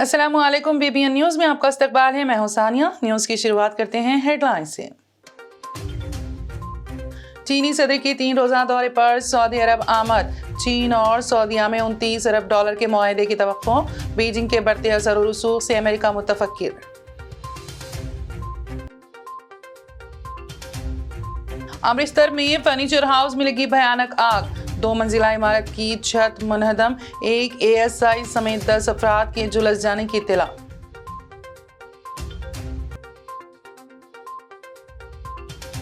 अस्सलामुअलैकुम, BBN news में आपका इस्तकबाल है। मैं हूं सानिया। न्यूज़ की शुरुआत करते हैं हेडलाइन से। चीनी सदर की 3 रोज़ा दौरे पर सऊदी अरब आमद। चीन और सऊदीया में $29 अरब के मुआहदे की तवक्को। बीजिंग के बढ़ते असर और रसूख से अमेरिका मुतफक्किर। अमृतसर में फर्नीचर हाउस में लगी भयानक आग। 2 मंजिला इमारत की छत मुनहदम। एक ASI समेत 10 अफराद के झुलस जाने की इत्तला।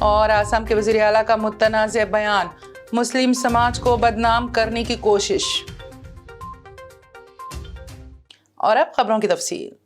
और आसाम के वज़ीर आला का मुतनाज़ बयान, मुस्लिम समाज को बदनाम करने की कोशिश। और अब खबरों की तफसील।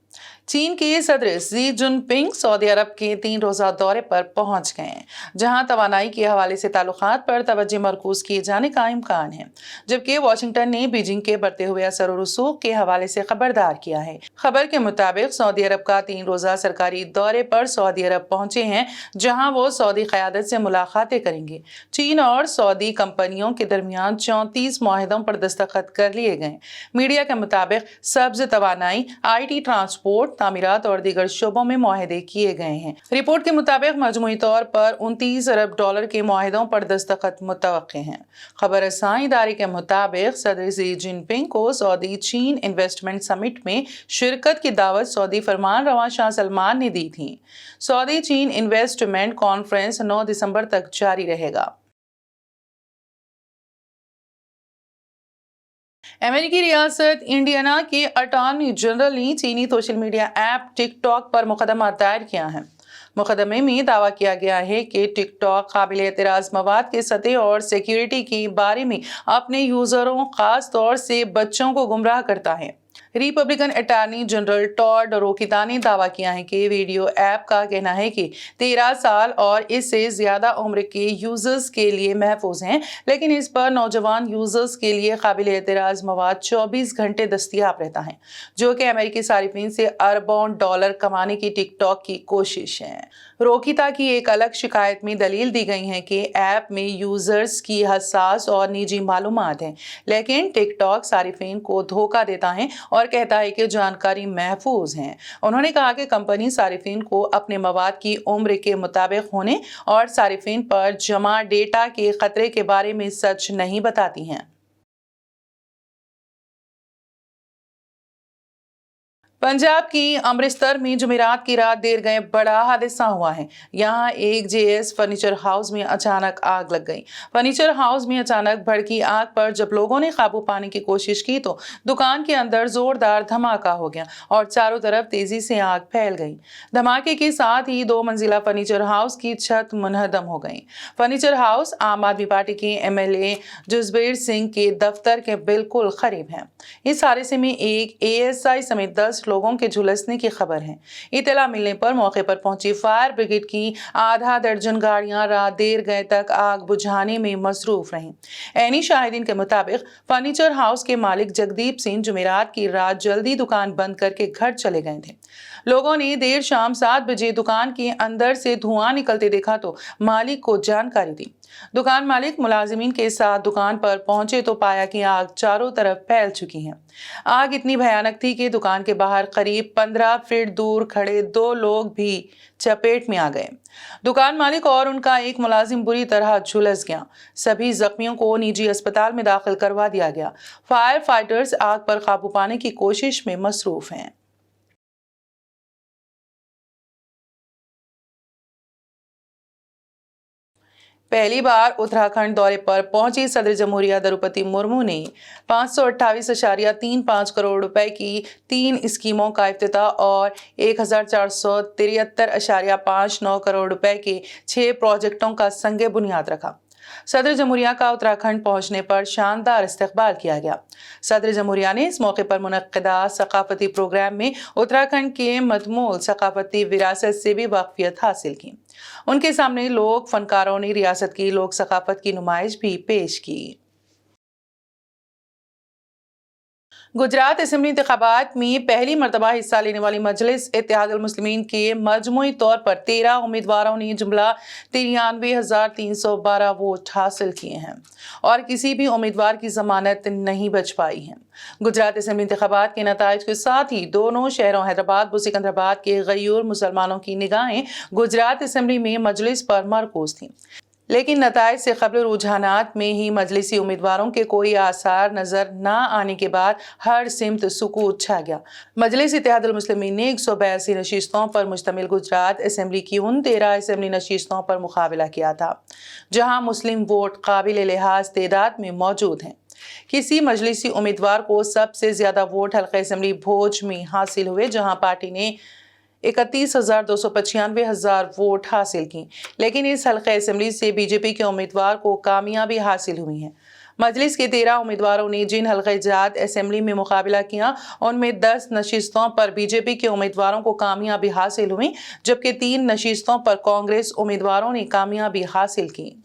चीन के सदर शी जिनपिंग सऊदी अरब के 3 रोज़ा दौरे पर पहुंच गए हैं, जहां तवानाई के हवाले से ताल्लुकात पर तवज्जो मरकूज किए जाने का इम्कान है, जबकि वाशिंगटन ने बीजिंग के बढ़ते हुए असर और रसूख के हवाले से खबरदार किया है। खबर के मुताबिक सऊदी अरब का 3 रोज़ा सरकारी दौरे पर सऊदी अरब पहुंचे हैं, जहां वो सऊदी क़यादत से मुलाकातें करेंगे। चीन और सऊदी कंपनियों के दरमियान 34 मुआहदों पर दस्तखत कर लिए गए। मीडिया के मुताबिक सब्ज तवानाई, IT, ट्रांसपोर्ट, तामीरात और दीगर शोबों में मुआहदे किए गए हैं। रिपोर्ट के मुताबिक मजमूई तौर पर $29 अरब के मुआहदों पर दस्तखत मुतवक्के हैं। खबर रसां इदारे के मुताबिक सदर शी जिनपिंग को सऊदी चीन इन्वेस्टमेंट समिट में शिरकत की दावत सऊदी फरमान रवा शाह सलमान ने दी थी। सऊदी चीन इन्वेस्टमेंट कॉन्फ्रेंस 9 दिसंबर तक जारी रहेगा। अमेरिकी रियासत इंडियाना के अटॉर्नी जनरल ने चीनी सोशल मीडिया ऐप टिकटॉक पर मुकदमा दायर किया है। मुकदमे में दावा किया गया है कि टिकटॉक काबिल एतराज मवाद के सतह और सिक्योरिटी के बारे में अपने यूजरों, खास तौर से बच्चों को गुमराह करता है। रिपब्लिकन अटॉर्नी जनरल टॉड रोकिता ने दावा किया है कि वीडियो ऐप का कहना है कि 13 साल और इससे ज्यादा उम्र के यूजर्स के लिए महफूज हैं, लेकिन इस पर नौजवान यूजर्स के लिए काबिल एतराज मवाद 24 घंटे दस्तयाब रहता है, जो कि अमेरिकी सारिफिन से अरबों डॉलर कमाने की टिकटॉक की कोशिश है। रोकिता की एक अलग शिकायत में दलील दी गई है कि ऐप में यूजर्स की हसास और निजी मालूमात हैं, लेकिन टिकटॉक सारिफिन को धोखा देता है और कहता है कि जानकारी महफूज है। उन्होंने कहा कि कंपनी सारिफिन को अपने मवाद की उम्र के मुताबिक होने और सारिफिन पर जमा डेटा के खतरे के बारे में सच नहीं बताती हैं। पंजाब की अमृतसर में जुमेरात की रात देर गए बड़ा हादसा हुआ है। यहाँ एक JS फर्नीचर हाउस में अचानक आग लग गई। फर्नीचर हाउस में अचानक भड़की आग पर जब लोगों ने काबू पाने की कोशिश की तो दुकान के अंदर जोरदार धमाका हो गया और चारों तरफ तेजी से आग फैल गई। धमाके के साथ ही 2 मंजिला फर्नीचर हाउस की छत मुनहदम हो गई। फर्नीचर हाउस आम आदमी पार्टी के MLA जुजबीर सिंह के दफ्तर के बिल्कुल करीब है। इस हादसे में एक ASI समेत 10 लोगों के झुलसने की खबर है। इत्तला मिलने पर मौके पर पहुंची फायर ब्रिगेड की आधा दर्जन गाड़ियां रात देर गए तक आग बुझाने में मसरूफ रहीं। ऐनी शाहिदीन के मुताबिक फर्नीचर हाउस के मालिक जगदीप सिंह जुमेरात की रात जल्दी दुकान बंद करके घर चले गए थे। लोगों ने देर शाम 7 बजे दुकान के अंदर से धुआं निकलते देखा तो मालिक को जानकारी दी। दुकान मालिक मुलाजिमीन के साथ दुकान पर पहुंचे तो पाया कि आग चारों तरफ फैल चुकी है। आग इतनी भयानक थी कि दुकान के बाहर करीब 15 फीट दूर खड़े 2 लोग भी चपेट में आ गए। दुकान मालिक और उनका एक मुलाजिम बुरी तरह झुलस गया। सभी जख्मियों को निजी अस्पताल में दाखिल करवा दिया गया। फायर फाइटर्स आग पर काबू पाने की कोशिश में मसरूफ हैं। पहली बार उत्तराखंड दौरे पर पहुंची सदर जमहूरिया द्रौपदी मुर्मू ने 528.35 करोड़ रुपए की 3 स्कीमों का इफ्तिताह और 1473.59 करोड़ रुपए के 6 प्रोजेक्टों का संगे बुनियाद रखा। सदर जमहूरिया का उत्तराखंड पहुंचने पर शानदार इस्तकबाल किया गया। सदर जमहूरिया ने इस मौके पर मुनक्किदा सकाफती प्रोग्राम में उत्तराखंड के मतमूल सकाफती विरासत से भी वाकफियत हासिल की। उनके सामने लोक फनकारों ने रियासत की लोक सकाफत की नुमाइश भी पेश की। गुजरात असेंबली इंतखाबात में पहली मरतबा हिस्सा लेने वाली मजलिस इत्तेहाद मुस्लिमीन के मजमूई तौर पर 13 उम्मीदवारों ने जुमला 93,312 वोट हासिल किए हैं और किसी भी उम्मीदवार की जमानत नहीं बच पाई है। गुजरात असेंबली इंतखाबात के नताइज के साथ ही दोनों शहरों हैदराबाद व सिकंदराबाद के गयूर मुसलमानों की निगाहें गुजरात असेंबली में मजलिस पर मरकूज थीं, लेकिन नताइज से कबल रुझानात में ही मजलिसी उम्मीदवारों के कोई आसार नजर न आने के बाद हर सिमत सुकूत छा गया। मजलिस इत्तेहादुल मुस्लिमीन ने 182 नशिस्तों पर मुश्तमिल गुजरात असेंबली की उन 13 असेंबली नशिस्तों पर मुकाबला किया था जहां मुस्लिम वोट काबिल लिहाज तादाद में मौजूद हैं। किसी मजलिसी उम्मीदवार को सबसे ज्यादा वोट हल्का असेंबली भोज में हासिल हुए, जहां पार्टी ने 31,295 वोट हासिल की, लेकिन इस हल्का असेंबली से बीजेपी के उम्मीदवार को कामयाबी हासिल हुई है। मजलिस के 13 उम्मीदवारों ने जिन हल्का जात असेंबली में मुकाबला किया उनमें 10 नशिस्तों पर बीजेपी के उम्मीदवारों को कामयाबी हासिल हुई, जबकि 3 नशिस्तों पर कांग्रेस उम्मीदवारों ने कामयाबी हासिल की।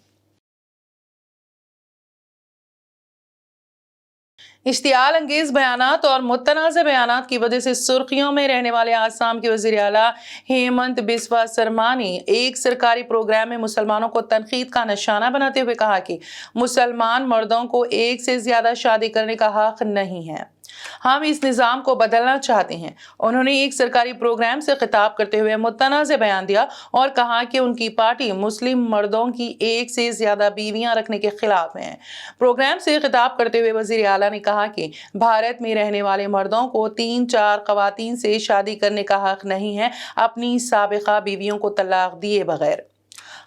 इश्तियाल अंगेज बयानात और मुतनाज़ बयानात की वजह से सुर्खियों में रहने वाले आसाम के वज़ीर आला हेमंत बिस्वा शर्मा ने एक सरकारी प्रोग्राम में मुसलमानों को तनकीद का निशाना बनाते हुए कहा कि मुसलमान मर्दों को एक से ज्यादा शादी करने का हक नहीं है, हम इस निज़ाम को बदलना चाहते हैं। उन्होंने एक सरकारी प्रोग्राम से खिताब करते हुए मुतनाज़ बयान दिया और कहा कि उनकी पार्टी मुस्लिम मर्दों की एक से ज्यादा बीवियां रखने के खिलाफ है। प्रोग्राम से खिताब करते हुए वज़ीर आला ने कहा कि भारत में रहने वाले मर्दों को 3-4 ख़वातीन से शादी करने का हक नहीं है, अपनी साबिक़ा बीवियों को तलाक दिए बगैर।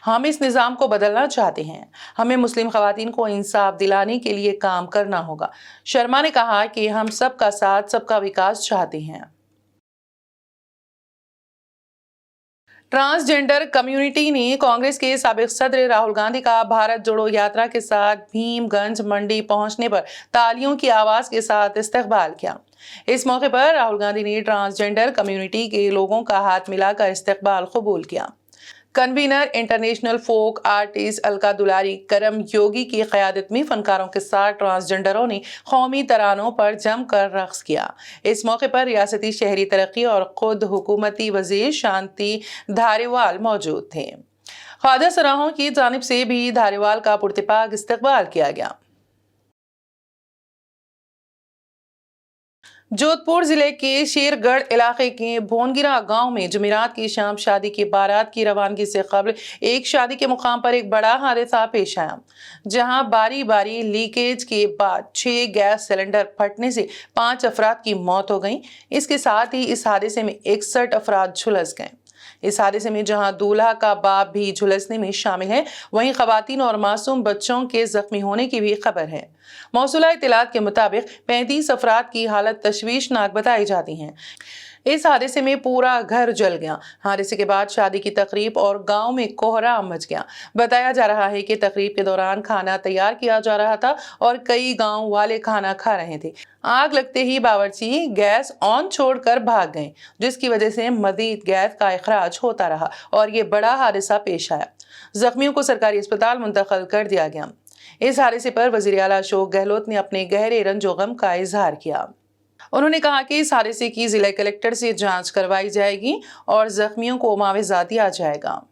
हम इस निज़ाम को बदलना चाहते हैं, हमें मुस्लिम ख़वातीन को इंसाफ दिलाने के लिए काम करना होगा। शर्मा ने कहा कि हम सबका साथ, सबका विकास चाहते हैं। ट्रांसजेंडर कम्युनिटी ने कांग्रेस के साबिक सदर राहुल गांधी का भारत जोड़ो यात्रा के साथ भीमगंज मंडी पहुंचने पर तालियों की आवाज के साथ इस्तकबाल किया। इस मौके पर राहुल गांधी ने ट्रांसजेंडर कम्युनिटी के लोगों का हाथ मिलाकर इस्तकबाल कबूल किया। Convener international folk artist Alka Dulari करम योगी की क़यादत में फनकारों के साथ ट्रांसजेंडरों ने कौमी तरानों पर जमकर रक्स किया। इस मौके पर रियासती शहरी तरक्की और खुद हुकूमती वज़ीर शांति धारीवाल मौजूद थे। ख्वाजा सराहों की जानिब से भी धारीवाल का पुरतपाक इस्तकबाल किया गया। जोधपुर जिले के शेरगढ़ इलाके के भोनगिरा गांव में जुमेरात की शाम शादी की बारात की रवानगी से कबल एक शादी के मुकाम पर एक बड़ा हादसा पेश आया, जहां बारी बारी लीकेज के बाद 6 गैस सिलेंडर फटने से 5 अफराद की मौत हो गई। इसके साथ ही इस हादसे में 61 अफराद झुलस गए। इस हादसे में जहां दूल्हा का बाप भी झुलसने में शामिल है, वहीं खवातीन और मासूम बच्चों के जख्मी होने की भी खबर है। मौसूला इत्तलात के मुताबिक 35 अफराद की हालत तशवीशनाक बताई जाती है। इस हादसे में पूरा घर जल गया। हादसे के बाद शादी की तकरीब और गांव में कोहराम मच गया। बताया जा रहा है कि तकरीब के दौरान खाना तैयार किया जा रहा था और कई गांव वाले खाना खा रहे थे। आग लगते ही बावर्ची गैस ऑन छोड़कर भाग गए, जिसकी वजह से मजीद गैस का इखराज होता रहा और ये बड़ा हादसा पेश आया। जख्मियों को सरकारी अस्पताल मुंतकिल कर दिया गया। इस हादसे पर वज़ीर आला अशोक गहलोत ने अपने गहरे रंजो गम का इजहार किया। उन्होंने कहा कि इस हादसे की जिला कलेक्टर से जांच करवाई जाएगी और जख्मियों को मुआवजा दिया जाएगा।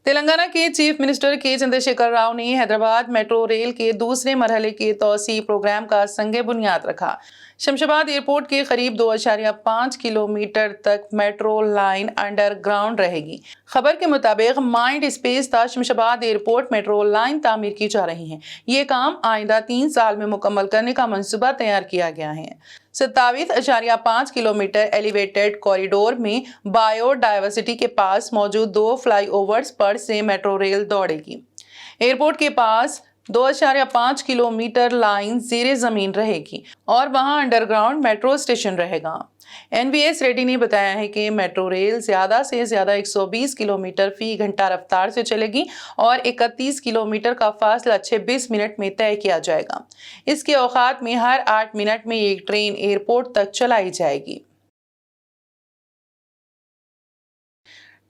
तेलंगाना के चीफ मिनिस्टर के चंद्रशेखर राव ने हैदराबाद मेट्रो रेल के दूसरे मरहले के तौसी प्रोग्राम का संगे बुनियाद रखा। शमशाबाद एयरपोर्ट के करीब 2.5 किलोमीटर तक मेट्रो लाइन अंडरग्राउंड रहेगी। खबर के मुताबिक माइंड स्पेस था शमशाबाद एयरपोर्ट मेट्रो लाइन तामीर की जा रही है। ये काम आइंदा 3 साल में मुकम्मल करने का मंसूबा तैयार किया गया है। 27.5 किलोमीटर एलिवेटेड कॉरिडोर में बायोडायवर्सिटी के पास मौजूद 2 फ्लाईओवर्स पर से मेट्रो रेल दौड़ेगी। एयरपोर्ट के पास 2.5 किलोमीटर लाइन ज़ेरे ज़मीन रहेगी और वहां अंडरग्राउंड मेट्रो स्टेशन रहेगा। एनवीएस रेड्डी ने बताया है कि मेट्रो रेल ज़्यादा से ज़्यादा 120 किलोमीटर फी घंटा रफ्तार से चलेगी और 31 किलोमीटर का फासला 26 मिनट में तय किया जाएगा। इसके औकात में हर 8 मिनट में एक ट्रेन एयरपोर्ट तक चलाई जाएगी।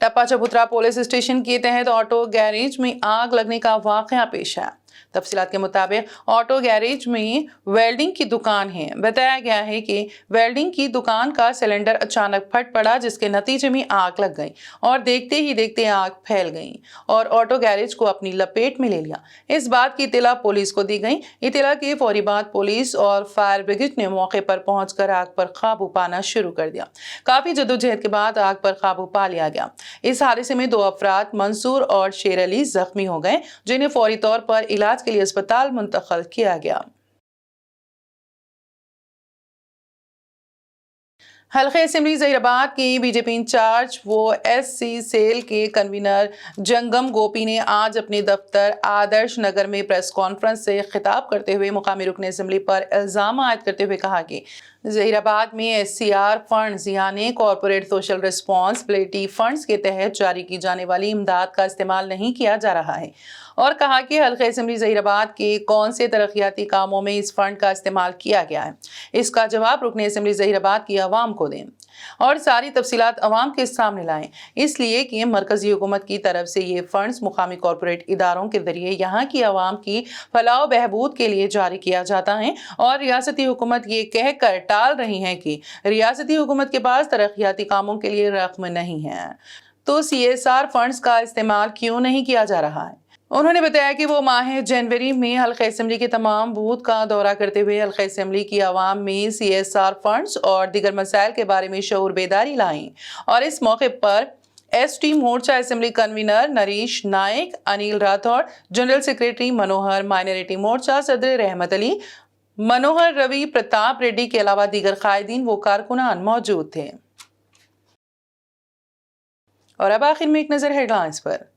टप्पा चबूतरा पुलिस स्टेशन के तहत ऑटो गैरेज में आग लगने का वाकया पेश आया। तफसीलात के मुताबिक ऑटो गैरेज में वेल्डिंग की दुकान है। बताया गया है कि वेल्डिंग की दुकान का सिलेंडर अचानक फट पड़ा, जिसके नतीजे में आग लग गई और देखते ही देखते आग फैल गई और ऑटो गैरेज को अपनी लपेट में ले लिया। इस बात की इत्तला पुलिस को दी गई। इत्तला के फौरी बाद पुलिस और फायर ब्रिगेड ने मौके पर पहुंचकर आग पर काबू पाना शुरू कर दिया। काफी जद्दोजहद के बाद आग पर काबू पा लिया गया। इस हादसे में 2 अफराद मंसूर और शेर अली जख्मी हो गए, जिन्हें फौरी तौर पर इलाज के लिए अस्पताल मुंतकिल किया गया। हल्के असेंबली ज़हीराबाद की बीजेपी इंचार्ज वो एससी सेल के कन्वीनर जंगम गोपी ने आज अपने दफ्तर आदर्श नगर में प्रेस कॉन्फ्रेंस से खिताब करते हुए मुकामी रुकन असेंबली पर इल्ज़ाम आयद करते हुए कहा कि ज़हीराबाद में एससीआर फंड्स यानी कॉरपोरेट सोशल रिस्पॉन्सिबिलिटी फंड्स के तहत जारी की जाने वाली इमदाद का इस्तेमाल नहीं किया जा रहा है और कहा कि हल्के असेंबली ज़हीराबाद के कौन से तरक्याती कामों में इस फंड का इस्तेमाल किया गया है, इसका जवाब रुकन असेंबली ज़हीराबाद की आवाम को दें और सारी तफसीलात अवाम के सामने लाएं, इसलिए कि मरकजी हुकूमत की तरफ से ये फंड्स मुकामी कॉरपोरेट इदारों के जरिए यहाँ की आवाम की फलाह बहबूद के लिए जारी किया जाता है और रियासती हुकूमत ये कह कर टाल रही है कि रियासती हुकूमत के पास तरक्याती कामों के लिए रकम नहीं है, तो CSR फंड्स का इस्तेमाल क्यों नहीं किया जा रहा है। उन्होंने बताया कि वो माह जनवरी में हल्का असेंबली के तमाम बूथ का दौरा करते हुए हल्का असेंबली की आवाम में CSR फंड्स और दीगर मसाइल के बारे में शऊर बेदारी लाएं और इस मौके पर ST मोर्चा असेंबली कन्वीनर नरेश नायक, अनिल राठौड़, जनरल सेक्रेटरी मनोहर, माइनॉरिटी मोर्चा सदर रहमत अली, मनोहर रवि, प्रताप रेड्डी के अलावा दीगर कायदीन व कारकुनान मौजूद थे। और अब आखिर में एक नजर हेडलाइंस पर।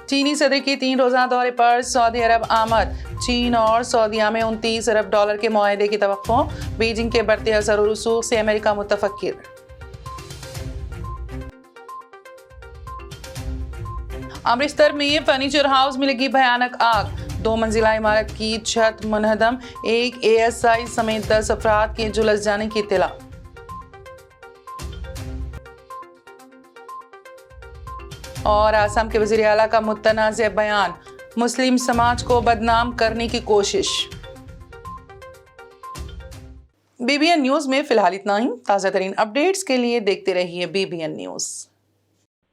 चीनी सदर की 3 रोज़ा दौरे पर सऊदी अरब आमद। चीन और सऊदीया में $29 अरब के मुआहदे की तवक्को। बीजिंग के बढ़ते असर और रसूख से अमेरिका मुतफक्किर। अमृतसर में फर्नीचर हाउस में लगी भयानक आग। 2 मंजिला इमारत की छत मुनहदम। एक ASI समेत 10 अफराद के झुलस जाने की इत्तला। और आसाम के वज़ीर आला का मुतनाज़ बयान, मुस्लिम समाज को बदनाम करने की कोशिश। BBN न्यूज़ में फिलहाल इतना ही। ताज़ा तरीन अपडेट्स के लिए देखते रहिए BBN न्यूज़।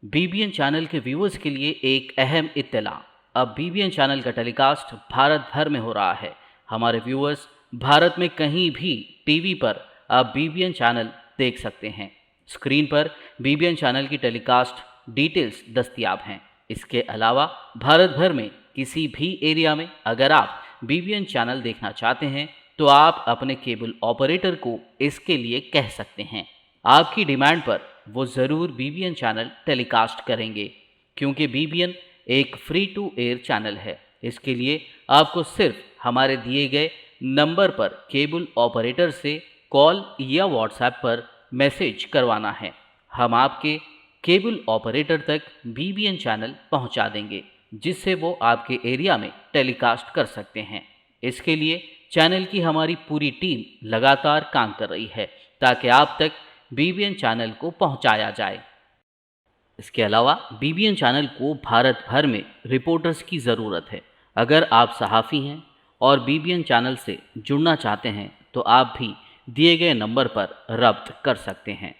BBN चैनल के व्यूअर्स के लिए एक अहम इत्तला, अब BBN चैनल का टेलीकास्ट भारत भर में हो रहा है। हमारे व्यूअर्स भारत में कहीं भी टीवी पर अब BBN चैनल देख सकते हैं। स्क्रीन पर BBN चैनल की टेलीकास्ट डिटेल्स दस्तयाब हैं। इसके अलावा भारत भर में किसी भी एरिया में अगर आप BBN चैनल देखना चाहते हैं तो आप अपने केबल ऑपरेटर को इसके लिए कह सकते हैं। आपकी डिमांड पर वो ज़रूर BBN चैनल टेलीकास्ट करेंगे, क्योंकि BBN एक फ्री टू एयर चैनल है। इसके लिए आपको सिर्फ हमारे दिए गए नंबर पर केबल ऑपरेटर से कॉल या व्हाट्सएप पर मैसेज करवाना है। हम आपके केबल ऑपरेटर तक BBN चैनल पहुंचा देंगे, जिससे वो आपके एरिया में टेलीकास्ट कर सकते हैं। इसके लिए चैनल की हमारी पूरी टीम लगातार काम कर रही है ताकि आप तक BBN चैनल को पहुंचाया जाए। इसके अलावा BBN चैनल को भारत भर में रिपोर्टर्स की ज़रूरत है। अगर आप सहाफ़ी हैं और BBN चैनल से जुड़ना चाहते हैं तो आप भी दिए गए नंबर पर रब्त कर सकते हैं।